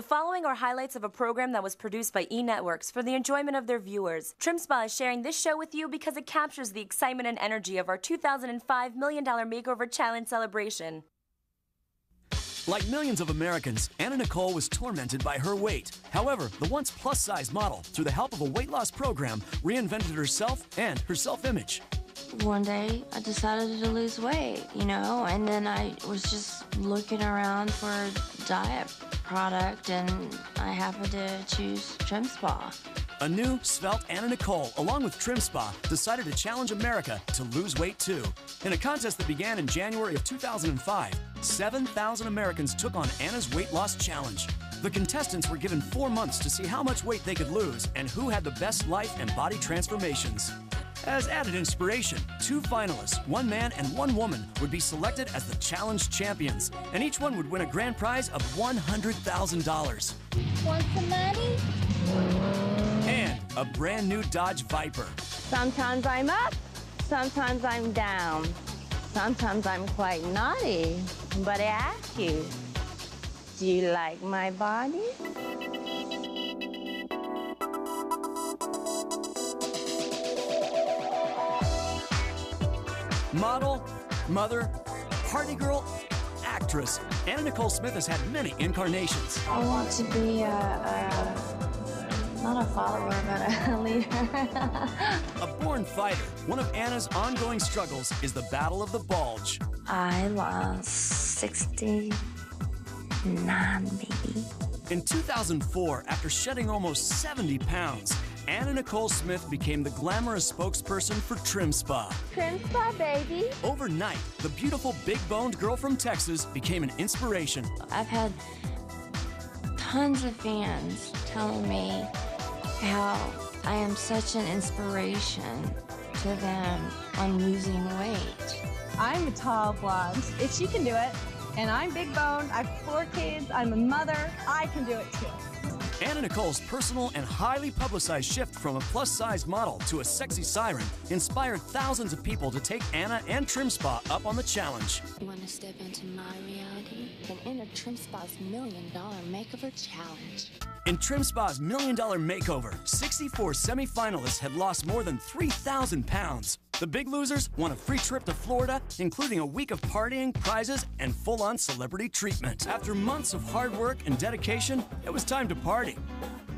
The following are highlights of a program that was produced by E-Networks for the enjoyment of their viewers. Trim Spa is sharing this show with you because it captures the excitement and energy of our 2005 $1 Million Makeover Challenge celebration. Like millions of Americans, Anna Nicole was tormented by her weight. However, the once plus-size model, through the help of a weight loss program, reinvented herself and her self-image. One day, I decided to lose weight, and then I was just looking around for a diet product, and I happened to choose Trim Spa. A new, svelte Anna Nicole, along with Trim Spa, decided to challenge America to lose weight too. In a contest that began in January of 2005, 7,000 Americans took on Anna's weight loss challenge. The contestants were given 4 months to see how much weight they could lose and who had the best life and body transformations. As added inspiration, 2 finalists, 1 man and 1 woman, would be selected as the challenge champions, and each one would win a grand prize of $100,000. Want some money? And a brand new Dodge Viper. Sometimes I'm up, sometimes I'm down. Sometimes I'm quite naughty. But I ask you, do you like my body? Model, mother, party girl, actress, Anna Nicole Smith has had many incarnations. I want to be not a follower, but a leader. A born fighter, one of Anna's ongoing struggles is the battle of the bulge. I lost 69, baby. In 2004, after shedding almost 70 pounds, Anna Nicole Smith became the glamorous spokesperson for Trim Spa. Trim Spa, baby. Overnight, the beautiful big-boned girl from Texas became an inspiration. I've had tons of fans telling me how I am such an inspiration to them on losing weight. I'm a tall blonde. If she can do it, and I'm big boned, I have 4 kids, I'm a mother, I can do it too. Anna Nicole's personal and highly publicized shift from a plus-size model to a sexy siren inspired thousands of people to take Anna and Trim Spa up on the challenge. You want to step into my reality? Then enter Trim Spa's $1 Million Makeover Challenge. In Trim Spa's $1 Million Makeover, 64 semi-finalists had lost more than 3,000 pounds. The big losers won a free trip to Florida, including a week of partying, prizes, and full-on celebrity treatment. After months of hard work and dedication, it was time to party.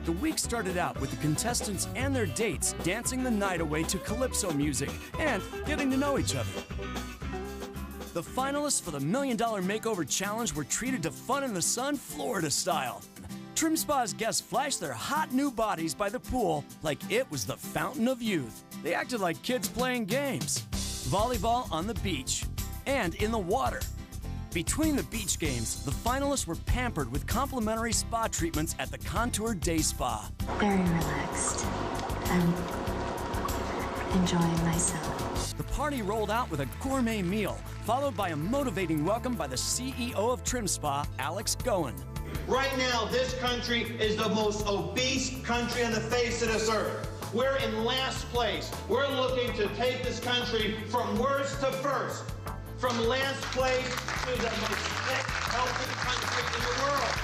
The week started out with the contestants and their dates dancing the night away to calypso music and getting to know each other. The finalists for the $1 Million Makeover Challenge were treated to fun in the sun, Florida style. Trim Spa's guests flashed their hot new bodies by the pool like it was the fountain of youth. They acted like kids playing games. Volleyball on the beach and in the water. Between the beach games, the finalists were pampered with complimentary spa treatments at the Contour Day Spa. Very relaxed. I'm enjoying myself. The party rolled out with a gourmet meal, followed by a motivating welcome by the CEO of Trim Spa, Alex Goen. Right now, this country is the most obese country on the face of this earth. We're in last place. We're looking to take this country from worst to first. From last place to the most fit, healthy country in the world.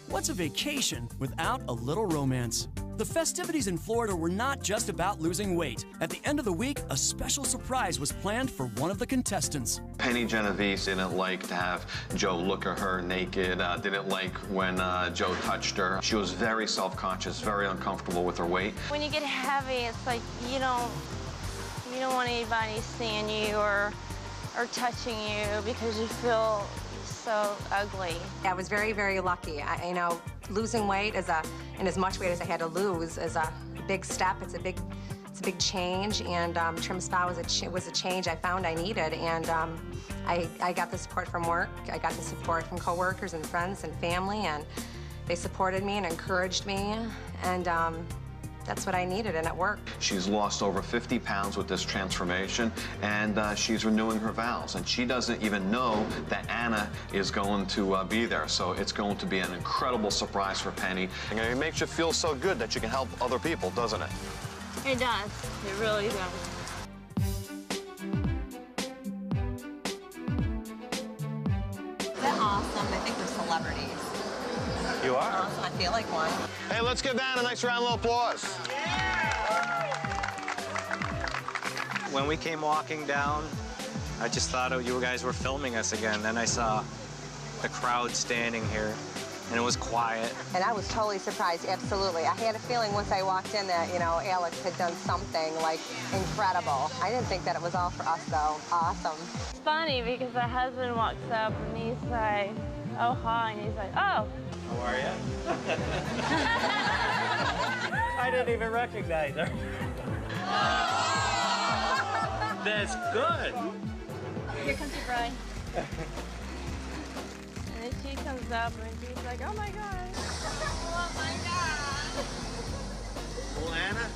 What's a vacation without a little romance? The festivities in Florida were not just about losing weight. At the end of the week, a special surprise was planned for one of the contestants. Penny Genovese didn't like to have Joe look at her naked, didn't like when Joe touched her. She was very self-conscious, very uncomfortable with her weight. When you get heavy, it's like you don't want anybody seeing you or touching you because you feel so ugly. I was very, very lucky. Losing weight and as much weight as I had to lose is a big step. It's a big change, and Trim Spa was a change I found I needed, and I got the support from work. I got the support from coworkers and friends and family, and they supported me and encouraged me, and that's what I needed, and it worked. She's lost over 50 pounds with this transformation, and she's renewing her vows. And she doesn't even know that Anna is going to be there. So it's going to be an incredible surprise for Penny. And it makes you feel so good that you can help other people, doesn't it? It does. It really does. Is that awesome? I think we're celebrities. You are? Awesome. I feel like one. Hey, let's give Anna a nice round of applause. When we came walking down, I just thought you guys were filming us again. Then I saw the crowd standing here, and it was quiet. And I was totally surprised, absolutely. I had a feeling once I walked in that, you know, Alex had done something, like, incredible. I didn't think that it was all for us, though. Awesome. It's funny because my husband walks up and he's like, oh, hi, and he's like, oh. How are you? I didn't even recognize her. That's good. Here comes your bride. And then she comes up and she's like, oh my God. Oh my God. Well, Anna,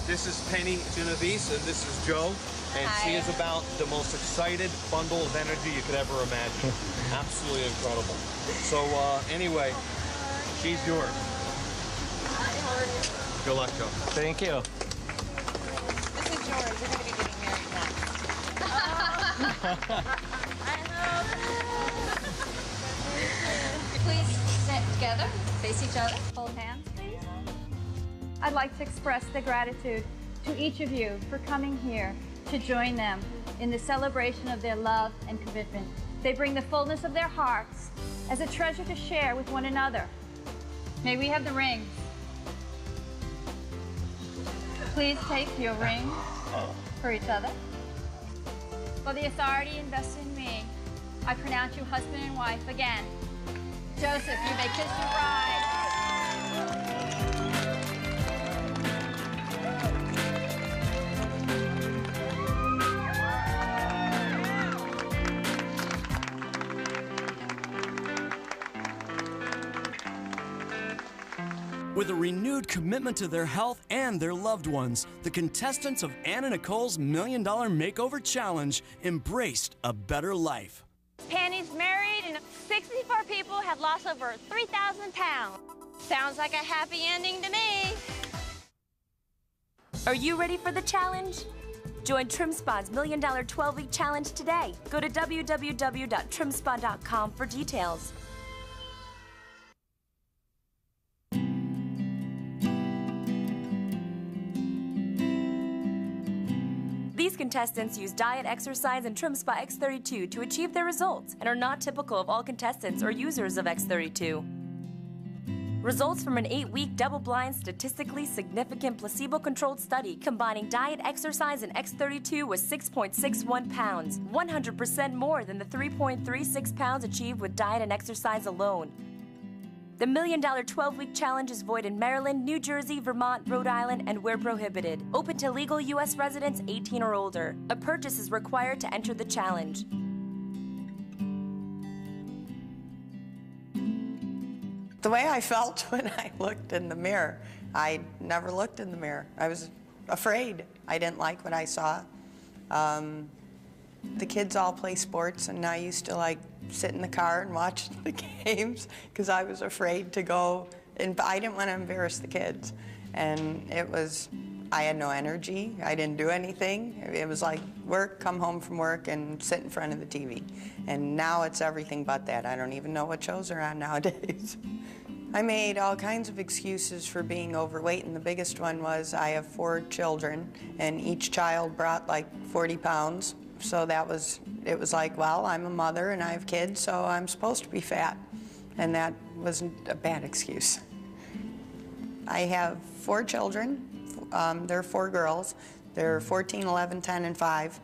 this is Penny Genovese, and this is Joe. And she is about the most excited bundle of energy you could ever imagine. Absolutely incredible. So, anyway, she's yours. Good luck, Joe. Thank you. This is yours. You're going to be getting married next. Please sit together, face each other. Hold hands, please. I'd like to express the gratitude to each of you for coming here to join them in the celebration of their love and commitment. They bring the fullness of their hearts as a treasure to share with one another. May we have the rings. Please take your rings for each other. For the authority invested in me, I pronounce you husband and wife again. Joseph, you may kiss your bride. With a renewed commitment to their health and their loved ones, the contestants of Anna Nicole's $1 Million Makeover Challenge embraced a better life. Penny's married and 64 people have lost over 3,000 pounds. Sounds like a happy ending to me. Are you ready for the challenge? Join TrimSpa's $1 Million 12-Week Challenge today. Go to www.trimspa.com for details. These contestants use diet, exercise, and TrimSpa X32 to achieve their results and are not typical of all contestants or users of X32. Results from an 8-week double-blind, statistically significant placebo-controlled study combining diet, exercise, and X32 was 6.61 pounds, 100% more than the 3.36 pounds achieved with diet and exercise alone. The $1 Million 12-Week Challenge is void in Maryland, New Jersey, Vermont, Rhode Island, and where prohibited. Open to legal U.S. residents 18 or older. A purchase is required to enter the challenge. The way I felt when I looked in the mirror, I never looked in the mirror. I was afraid. I didn't like what I saw. The kids all play sports, and I used to like sit in the car and watch the games because I was afraid to go, and I didn't want to embarrass the kids. And I had no energy. I didn't do anything. It was like work, come home from work, and sit in front of the TV. And now it's everything but that. I don't even know what shows are on nowadays. I made all kinds of excuses for being overweight, and the biggest one was I have 4 children, and each child brought like 40 pounds. So it was like, well, I'm a mother and I have kids, so I'm supposed to be fat. And that wasn't a bad excuse. I have 4 children. They're 4 girls. They're 14, 11, 10, and 5.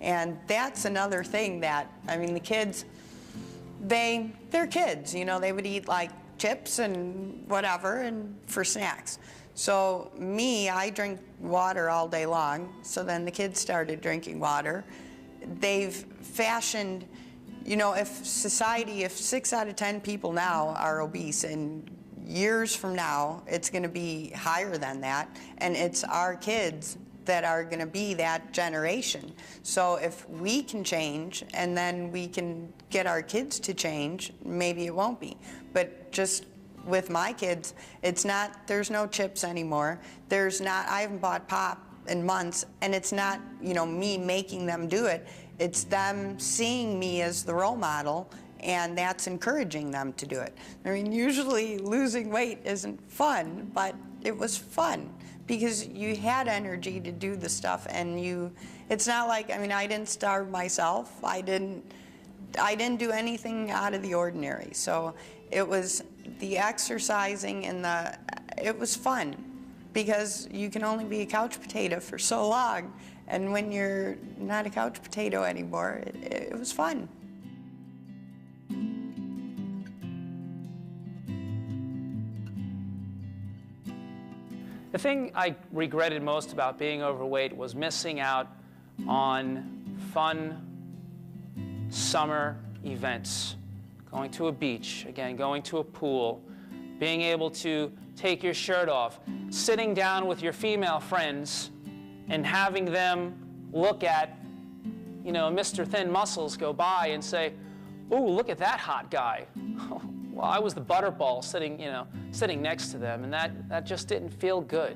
And that's another thing that, I mean, the kids, they're kids, you know, they would eat like chips and whatever and for snacks. So me, I drink water all day long, so then the kids started drinking water. They've fashioned, you know, if 6 out of 10 people now are obese, and years from now, it's going to be higher than that, and it's our kids that are going to be that generation. So if we can change, and then we can get our kids to change, maybe it won't be. But just with my kids, it's not, there's no chips anymore. I haven't bought pop in months, and it's not, you know, me making them do it. It's them seeing me as the role model and that's encouraging them to do it. I mean, usually losing weight isn't fun, but it was fun because you had energy to do the stuff, and it's not like, I mean, I didn't starve myself. I didn't do anything out of the ordinary. So it was the exercising and it was fun because you can only be a couch potato for so long. And when you're not a couch potato anymore, it was fun. The thing I regretted most about being overweight was missing out on fun summer events. Going to a beach, again, going to a pool, being able to take your shirt off, sitting down with your female friends and having them look at, you know, Mr. Thin Muscles go by and say, "Ooh, look at that hot guy." Well, I was the butterball sitting next to them, and that just didn't feel good.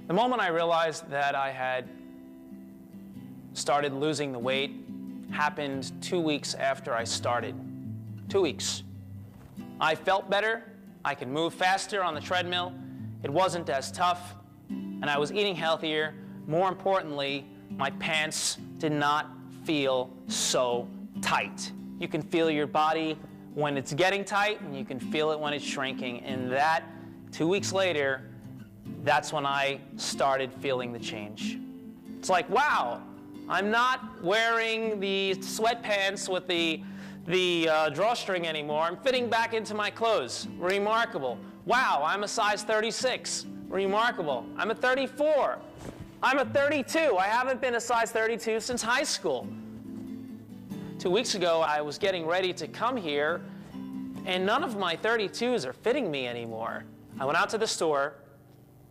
The moment I realized that I had started losing the weight happened 2 weeks after I started. 2 weeks. I felt better. I could move faster on the treadmill. It wasn't as tough, and I was eating healthier. More importantly, my pants did not feel so tight. You can feel your body when it's getting tight, and you can feel it when it's shrinking. And that, 2 weeks later, that's when I started feeling the change. It's like, wow, I'm not wearing the sweatpants with the drawstring anymore. I'm fitting back into my clothes. Remarkable. Wow, I'm a size 36. Remarkable. I'm a 34. I'm a 32. I haven't been a size 32 since high school. 2 weeks ago, I was getting ready to come here, and none of my 32s are fitting me anymore. I went out to the store.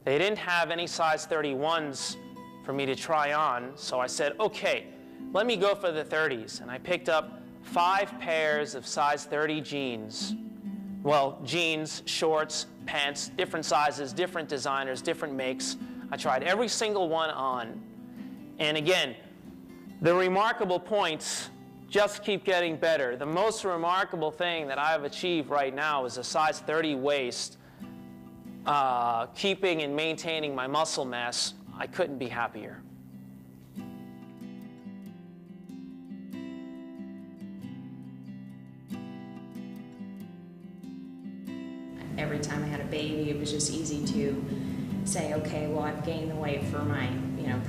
They didn't have any size 31s for me to try on, so I said, okay, let me go for the 30s. And I picked up 5 pairs of size 30 jeans. Well, jeans, shorts, pants, different sizes, different designers, different makes. I tried every single one on. And again, the remarkable points just keep getting better. The most remarkable thing that I've achieved right now is a size 30 waist, keeping and maintaining my muscle mass. I couldn't be happier. Every time I had a baby, it was just easy to say, okay, well, I've gained the weight for my,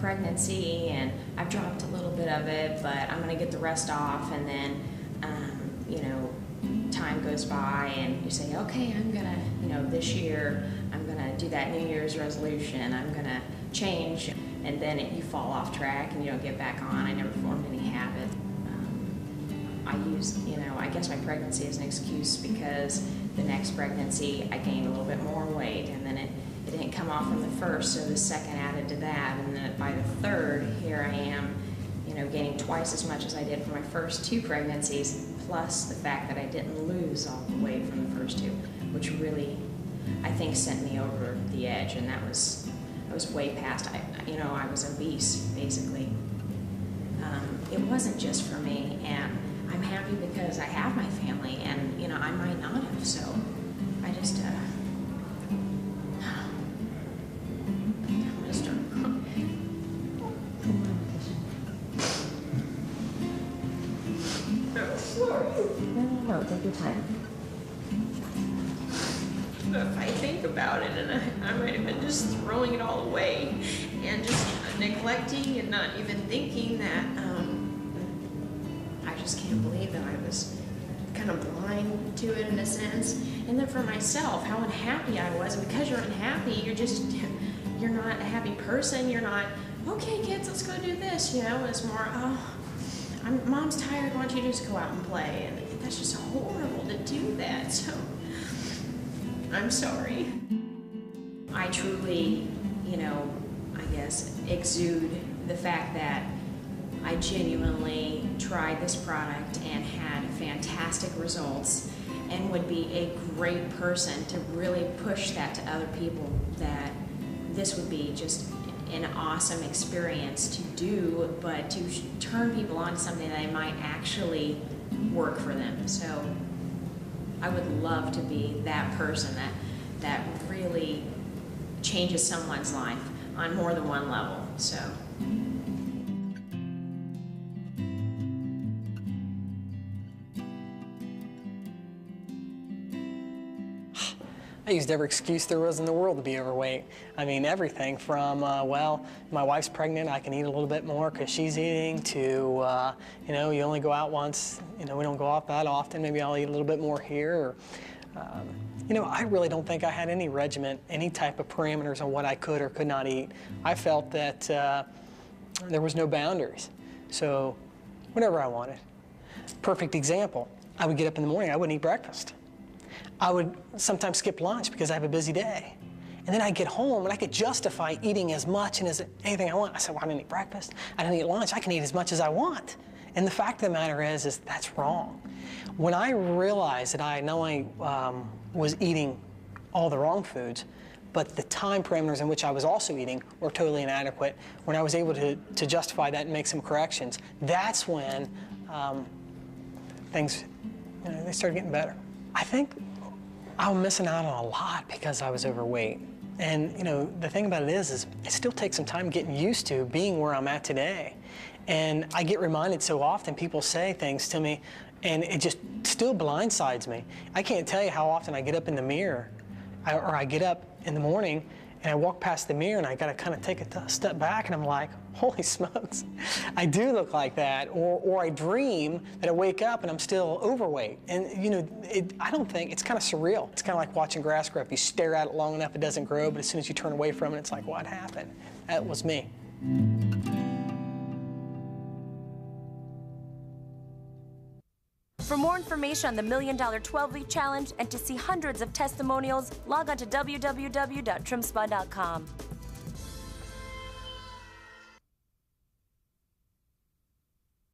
pregnancy, and I've dropped a little bit of it, but I'm going to get the rest off. And then, time goes by, and you say, okay, I'm going to, this year, I'm going to do that New Year's resolution. I'm going to change, and then you fall off track, and you don't get back on. I never formed any habit. I use, I guess my pregnancy is an excuse because the next pregnancy, I gained a little bit more weight, and then it didn't come off from the first, so the second added to that, and then by the third, here I am, gaining twice as much as I did for my first 2 pregnancies, plus the fact that I didn't lose all the weight from the first 2, which really, I think, sent me over the edge, and I was way past, I was obese, basically. It wasn't just for me, and I'm happy because I have my family, and, I might not have, so I just, I'm gonna start crying. No, take your time. If I think about it, and I might have been just throwing it all away and just neglecting and not even thinking that, I just can't believe that I was kind of blind to it in a sense. And then for myself, how unhappy I was. And because you're unhappy, you're not a happy person. You're not, okay, kids, let's go do this. It's more, oh, Mom's tired, why don't you just go out and play? And that's just horrible to do that. So I'm sorry. I truly, I guess, exude the fact that I genuinely tried this product and had fantastic results and would be a great person to really push that to other people, that this would be just an awesome experience to do, but to turn people on to something that they might actually work for them. So I would love to be that person that really changes someone's life on more than one level. So. I used every excuse there was in the world to be overweight. I mean, everything from, well, my wife's pregnant, I can eat a little bit more because she's eating, to, you know, you only go out once, you know, we don't go out that often, maybe I'll eat a little bit more here. Or, you know, I really don't think I had any regiment, any type of parameters on what I could or could not eat. I felt that there was no boundaries. So, whatever I wanted. Perfect example, I would get up in the morning, I wouldn't eat breakfast. I would sometimes skip lunch because I have a busy day. And then I'd get home and I could justify eating as much and as anything I want. I said, well, I didn't eat breakfast, I didn't eat lunch, I can eat as much as I want. And the fact of the matter is that's wrong. When I realized that I not only was eating all the wrong foods, but the time parameters in which I was also eating were totally inadequate, when I was able to justify that and make some corrections, that's when things, you know, they started getting better. I think I was missing out on a lot because I was overweight. And, you know, the thing about it is it still takes some time getting used to being where I'm at today. And I get reminded so often, people say things to me, and it just still blindsides me. I can't tell you how often I get up in the mirror, or I get up in the morning, and I walk past the mirror, and I gotta kind of take a step back, and I'm like, holy smokes, I do look like that. Or I dream that I wake up and I'm still overweight. And you know, I don't think, it's kind of surreal. It's kind of like watching grass grow. If you stare at it long enough, it doesn't grow, but as soon as you turn away from it, it's like, what happened? That was me. For more information on the $1 Million 12-Week Challenge and to see hundreds of testimonials, log on to www.trimspa.com.